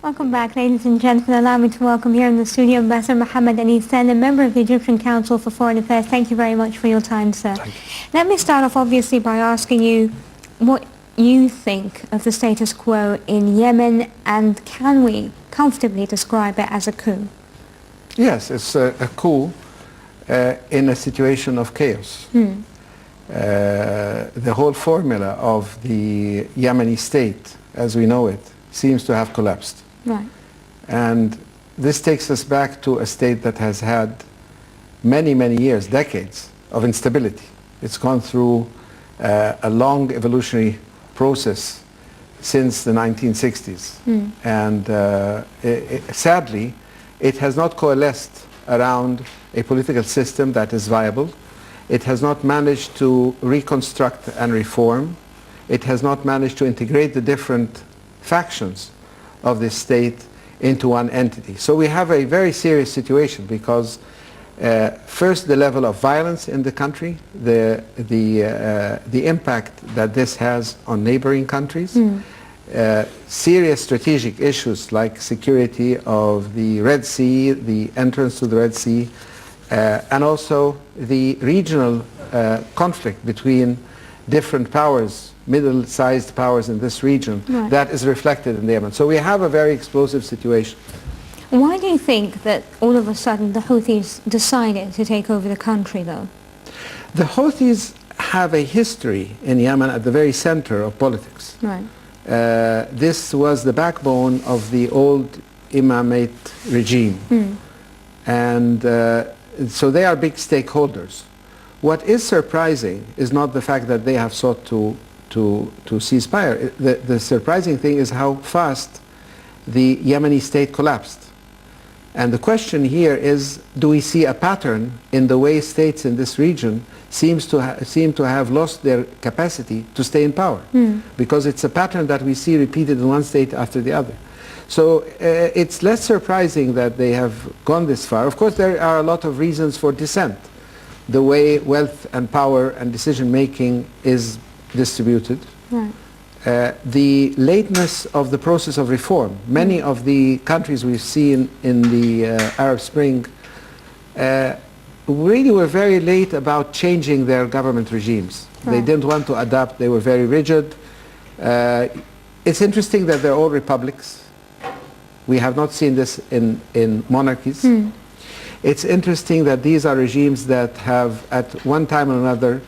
Welcome back, ladies and gentlemen. Allow me to welcome here in the studio Ambassador Mohammed Anisan, a member of the Egyptian Council for Foreign Affairs. Thank you very much for your time, sir. Let me start off, obviously, by asking you what you think of the status quo in Yemen, and can we comfortably describe it as a coup? Yes, it's a coup in a situation of chaos. The whole formula of the Yemeni state, as we know it, seems to have collapsed. Right. And this takes us back to a state that has had many, many years, decades of instability. It's gone through a long evolutionary process since the 1960s. And sadly, it has not coalesced around a political system that is viable. It has not managed to reconstruct and reform. It has not managed to integrate the different factions of this state into one entity. So we have a very serious situation because first, the level of violence in the country, the impact that this has on neighboring countries, serious strategic issues like security of the Red Sea, the entrance to the Red Sea, and also the regional conflict between different powers, middle-sized powers in this region, that is reflected in Yemen. So we have a very explosive situation. Why do you think that all of a sudden the Houthis decided to take over the country, though? The Houthis have a history in Yemen at the very center of politics. Right. This was the backbone of the old Imamate regime. And so they are big stakeholders. What is surprising is not the fact that they have sought to cease fire. The surprising thing is how fast the Yemeni state collapsed. And the question here is, do we see a pattern in the way states in this region seem to have lost their capacity to stay in power? Because it's a pattern that we see repeated in one state after the other. So it's less surprising that they have gone this far. Of course, there are a lot of reasons for dissent. The way wealth and power and decision-making is distributed. Right. The lateness of the process of reform. Many of the countries we've seen in the Arab Spring really were very late about changing their government regimes. They didn't want to adapt. They were very rigid. It's interesting that they're all republics. We have not seen this in monarchies. It's interesting that these are regimes that have, at one time or another,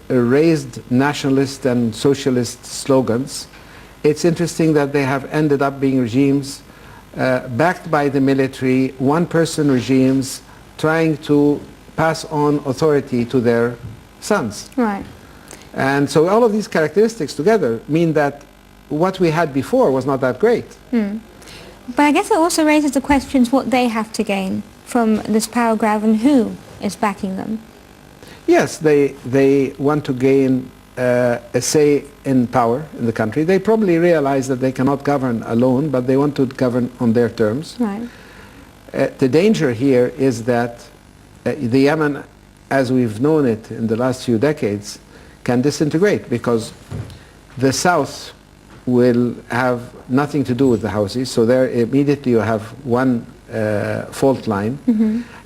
raised nationalist and socialist slogans. It's interesting that they have ended up being regimes backed by the military, one-person regimes trying to pass on authority to their sons. Right. And so all of these characteristics together mean that what we had before was not that great. But I guess it also raises the questions what they have to gain from this power grab and who is backing them. Yes, they want to gain a say in power in the country. They probably realize that they cannot govern alone, but they want to govern on their terms. Right. The danger here is that the Yemen, as we've known it in the last few decades, can disintegrate because the south will have nothing to do with the Houthis, so there immediately you have one fault line.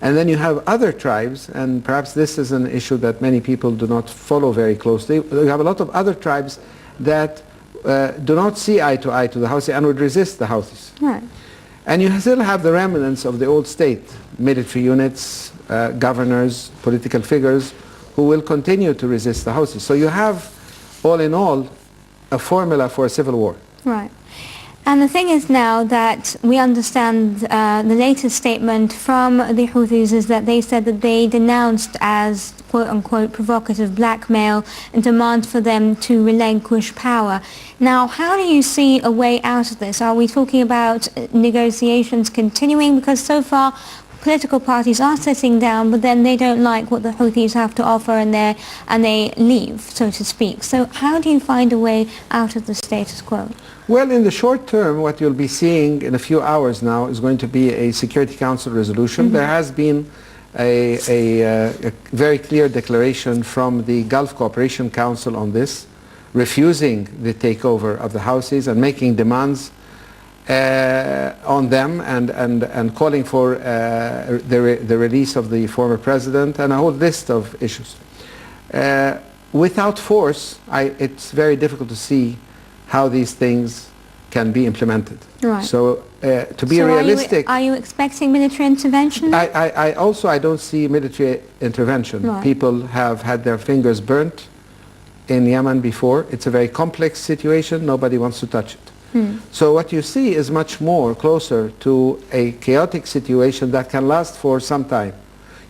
And then you have other tribes, and perhaps this is an issue that many people do not follow very closely. You have a lot of other tribes that do not see eye to eye to the Houthis and would resist the Houthis. Right. And you still have the remnants of the old state, military units, governors, political figures, who will continue to resist the Houthis. So you have, all in all, a formula for a civil war. Right. And the thing is now that we understand the latest statement from the Houthis is that they said that they denounced as quote-unquote provocative blackmail and demand for them to relinquish power. Now, how do you see a way out of this? Are we talking about negotiations continuing? Because so far political parties are sitting down, but then they don't like what the Houthis have to offer and they leave, so to speak. So how do you find a way out of the status quo? Well, in the short term, what you'll be seeing in a few hours now is going to be a Security Council resolution. There has been a very clear declaration from the Gulf Cooperation Council on this, refusing the takeover of the Houthis and making demands on them and calling for the release of the former president and a whole list of issues. Without force, it's very difficult to see how these things can be implemented. Right. So to be realistic... Are you expecting military intervention? I don't see military intervention. Right. People have had their fingers burnt in Yemen before. It's a very complex situation. Nobody wants to touch it. So what you see is much more closer to a chaotic situation that can last for some time.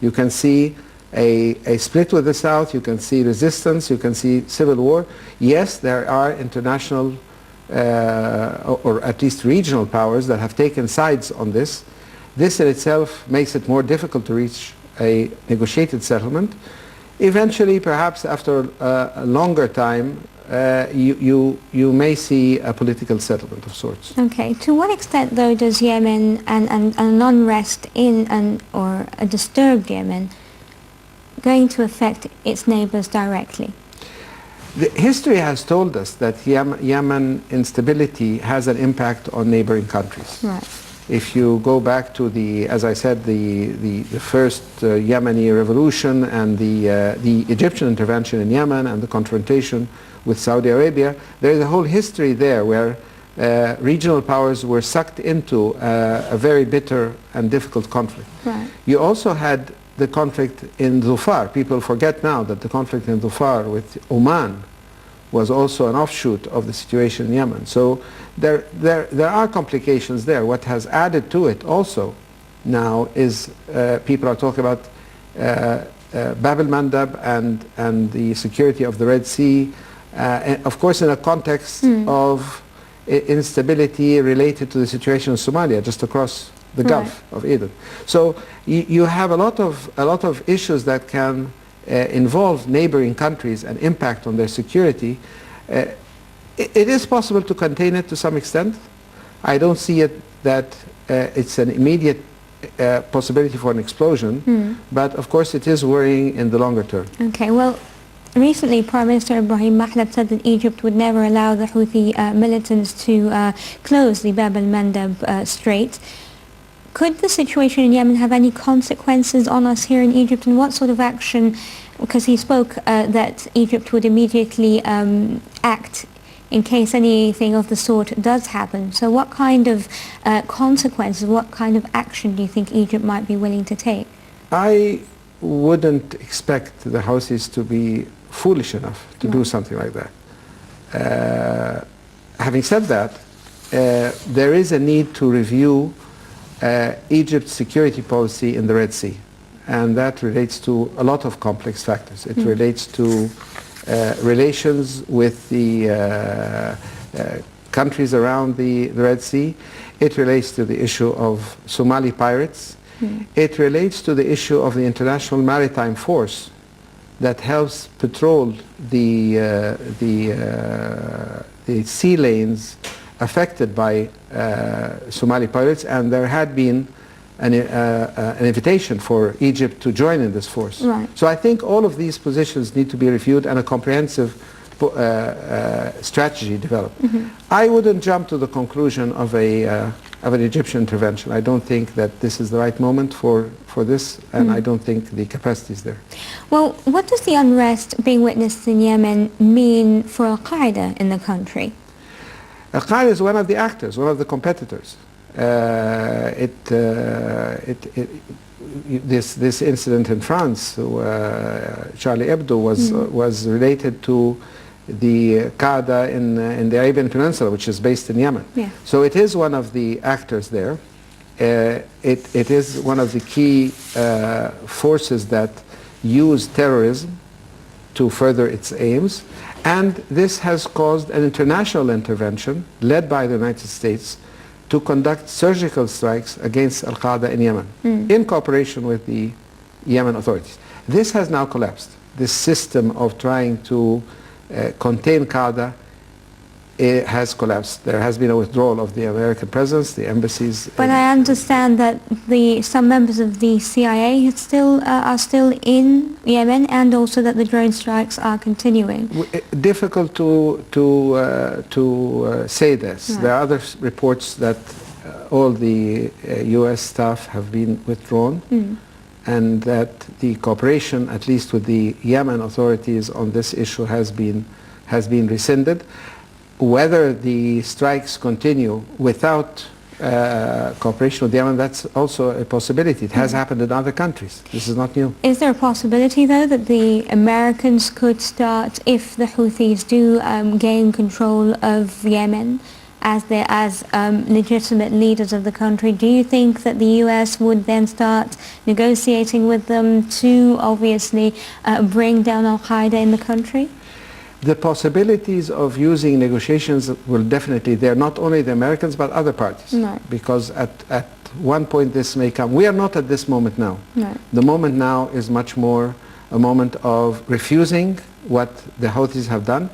You can see a split with the South, you can see resistance, you can see civil war. Yes, there are international or at least regional powers that have taken sides on this. This in itself makes it more difficult to reach a negotiated settlement. Eventually, perhaps after a longer time, you may see a political settlement of sorts. Okay. To what extent, though, does Yemen and an unrest in or a disturbed Yemen going to affect its neighbors directly? The history has told us that Yemen instability has an impact on neighboring countries. Right. If you go back to as I said, the first Yemeni revolution and the Egyptian intervention in Yemen and the confrontation with Saudi Arabia, there is a whole history there where regional powers were sucked into a very bitter and difficult conflict. Right. You also had the conflict in Dhofar. People forget now that the conflict in Dhofar with Oman was also an offshoot of the situation in Yemen. So there are complications there. What has added to it also now is people are talking about Bab al-Mandab and the security of the Red Sea, and of course in a context of instability related to the situation in Somalia, just across the Gulf of Aden. So you have a lot of issues that can involve neighboring countries and impact on their security. It is possible to contain it to some extent. I don't see it that it's an immediate possibility for an explosion, but of course it is worrying in the longer term. Okay, well, recently Prime Minister Ibrahim Mahlad said that Egypt would never allow the Houthi militants to close the Bab al-Mandab Strait. Could the situation in Yemen have any consequences on us here in Egypt, and what sort of action, because he spoke that Egypt would immediately act in case anything of the sort does happen. So what kind of consequences, what kind of action do you think Egypt might be willing to take? I wouldn't expect the Houthis to be foolish enough to do something like that. Having said that, there is a need to review Egypt's security policy in the Red Sea, and that relates to a lot of complex factors. It relates to relations with the countries around the Red Sea. It relates to the issue of Somali pirates. It relates to the issue of the International Maritime Force that helps patrol the sea lanes affected by Somali pirates, and there had been an invitation for Egypt to join in this force. Right. So I think all of these positions need to be reviewed and a comprehensive strategy developed. I wouldn't jump to the conclusion of an Egyptian intervention. I don't think that this is the right moment for this, and I don't think the capacity is there. Well, what does the unrest being witnessed in Yemen mean for Al-Qaeda in the country? Al-Qaeda is one of the actors, one of the competitors. This incident in France, Charlie Hebdo, was related to the Qaeda in the Arabian Peninsula, which is based in Yemen. Yeah. So it is one of the actors there. It is one of the key forces that use terrorism to further its aims. And this has caused an international intervention led by the United States to conduct surgical strikes against Al-Qaeda in Yemen in cooperation with the Yemen authorities. This has now collapsed. This system of trying to contain Qaeda it has collapsed. There has been a withdrawal of the American presence, the embassies. But I understand that some members of the CIA are still in Yemen, and also that the drone strikes are continuing. Difficult to say this. Right. There are other reports that all the U.S. staff have been withdrawn, and that the cooperation, at least with the Yemen authorities on this issue, has been rescinded. Whether the strikes continue without cooperation with Yemen, that's also a possibility. It has happened in other countries. This is not new. Is there a possibility, though, that the Americans could start, if the Houthis do gain control of Yemen as legitimate leaders of the country, do you think that the US would then start negotiating with them to obviously bring down Al-Qaeda in the country? The possibilities of using negotiations will definitely there, not only the Americans but other parties. No. Because at one point this may come. We are not at this moment now. No. The moment now is much more a moment of refusing what the Houthis have done,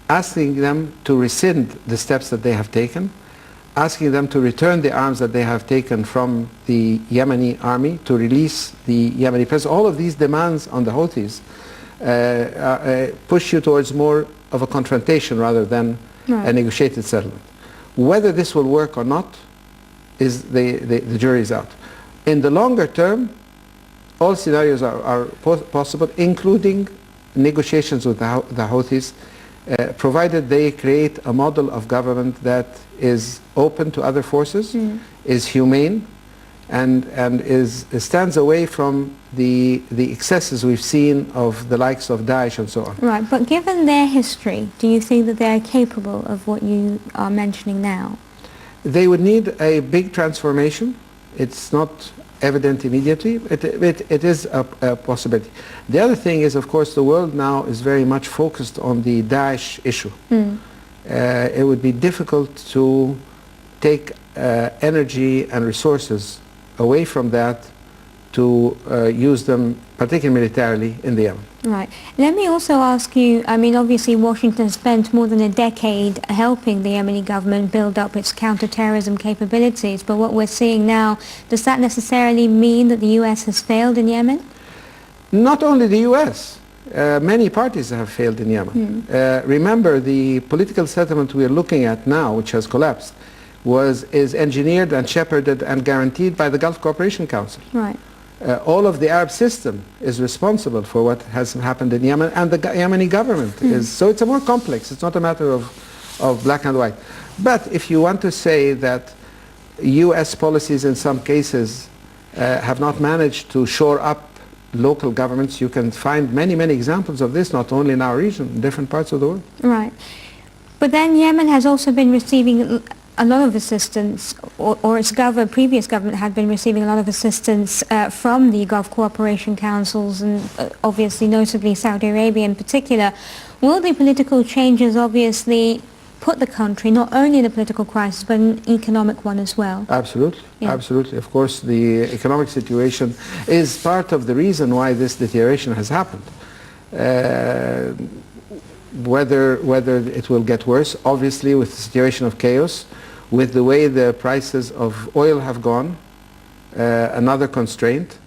asking them to rescind the steps that they have taken, asking them to return the arms that they have taken from the Yemeni army, to release the Yemeni president. All of these demands on the Houthis push you towards more of a confrontation rather than a negotiated settlement. Whether this will work or not, is the jury is out. In the longer term, all scenarios are possible, including negotiations with the Houthis, provided they create a model of government that is open to other forces, is humane, and stands away from the excesses we've seen of the likes of Daesh and so on. Right, but given their history, do you think that they are capable of what you are mentioning now? They would need a big transformation. It's not evident immediately. It is a possibility. The other thing is, of course, the world now is very much focused on the Daesh issue. It would be difficult to take energy and resources away from that to use them, particularly militarily, in the Yemen. Right. Let me also ask you, I mean, obviously Washington spent more than a decade helping the Yemeni government build up its counter-terrorism capabilities, but what we're seeing now, does that necessarily mean that the U.S. has failed in Yemen? Not only the U.S. Many parties have failed in Yemen. Remember, the political settlement we are looking at now, which has collapsed, is engineered and shepherded and guaranteed by the Gulf Cooperation Council. Right. All of the Arab system is responsible for what has happened in Yemen, and the Yemeni government is. So it's a more complex. It's not a matter of black and white. But if you want to say that U.S. policies in some cases have not managed to shore up local governments, you can find many, many examples of this, not only in our region, in different parts of the world. Right. But then Yemen has also been receiving a lot of assistance, or its previous government had been receiving a lot of assistance from the Gulf Cooperation Councils, and obviously notably Saudi Arabia in particular. Will the political changes obviously put the country not only in a political crisis but an economic one as well? Absolutely, Yeah. absolutely. Of course, the economic situation is part of the reason why this deterioration has happened. Whether it will get worse, obviously, with the situation of chaos, with the way the prices of oil have gone, another constraint.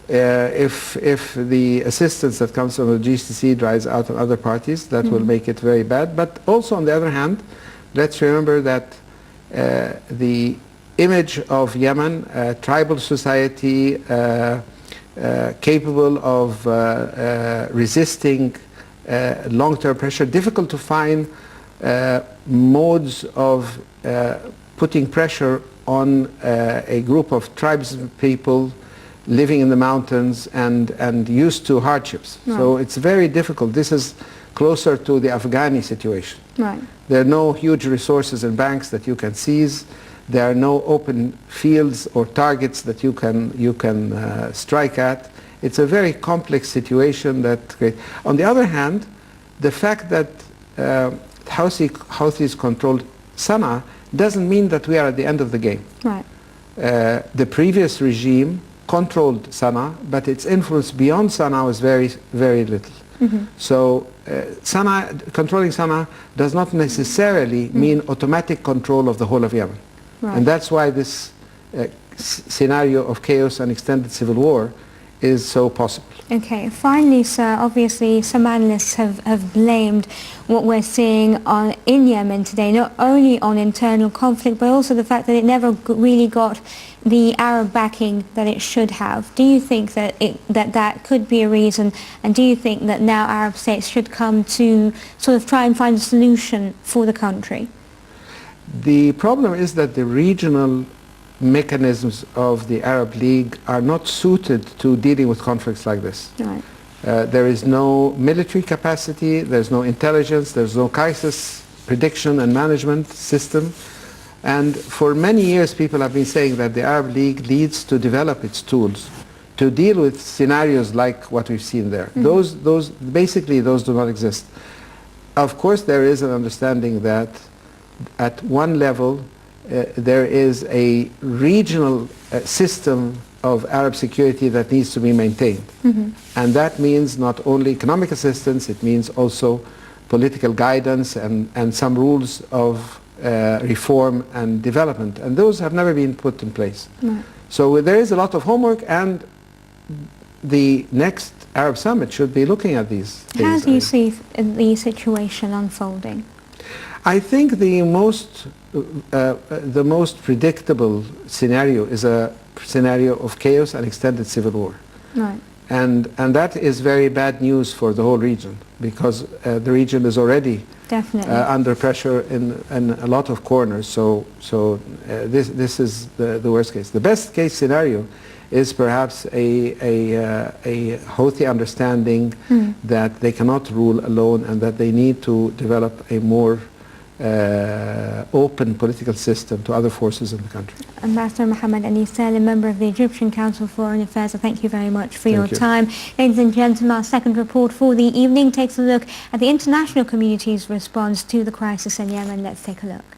If the assistance that comes from the GCC dries out on other parties, that will make it very bad. But also, on the other hand, let's remember that the image of Yemen, tribal society, capable of resisting long-term pressure, difficult to find modes of putting pressure on a group of tribes people living in the mountains and used to hardships. Right. So it's very difficult. This is closer to the Afghani situation. Right. There are no huge resources in banks that you can seize. There are no open fields or targets that you can strike at. It's a very complex situation that on the other hand, the fact that Houthis controlled Sana'a doesn't mean that we are at the end of the game. Right. The previous regime controlled Sana'a, but its influence beyond Sana'a was very, very little. So controlling Sana'a does not necessarily mean automatic control of the whole of Yemen. Right. And that's why this scenario of chaos and extended civil war is so possible. Okay, finally, sir, obviously some analysts have blamed what we're seeing in Yemen today, not only on internal conflict, but also the fact that it never really got the Arab backing that it should have. Do you think that that could be a reason, and do you think that now Arab states should come to sort of try and find a solution for the country? The problem is that the regional mechanisms of the Arab League are not suited to dealing with conflicts like this. Right. There is no military capacity, there's no intelligence, there's no crisis prediction and management system. And for many years people have been saying that the Arab League needs to develop its tools to deal with scenarios like what we've seen there. Basically those do not exist. Of course there is an understanding that at one level there is a regional system of Arab security that needs to be maintained. And that means not only economic assistance, it means also political guidance and some rules of reform and development. And those have never been put in place. So there is a lot of homework, and the next Arab summit should be looking at these things. How do you see the situation unfolding? I think the most predictable scenario is a scenario of chaos and extended civil war. Right. And that is very bad news for the whole region, because the region is already under pressure in a lot of corners. So this is the worst case. The best case scenario is perhaps a Houthi understanding that they cannot rule alone and that they need to develop a more open political system to other forces in the country. Ambassador Mohammed Ali Salim, member of the Egyptian Council for Foreign Affairs, I thank you very much for your time. Ladies and gentlemen, our second report for the evening takes a look at the international community's response to the crisis in Yemen. Let's take a look.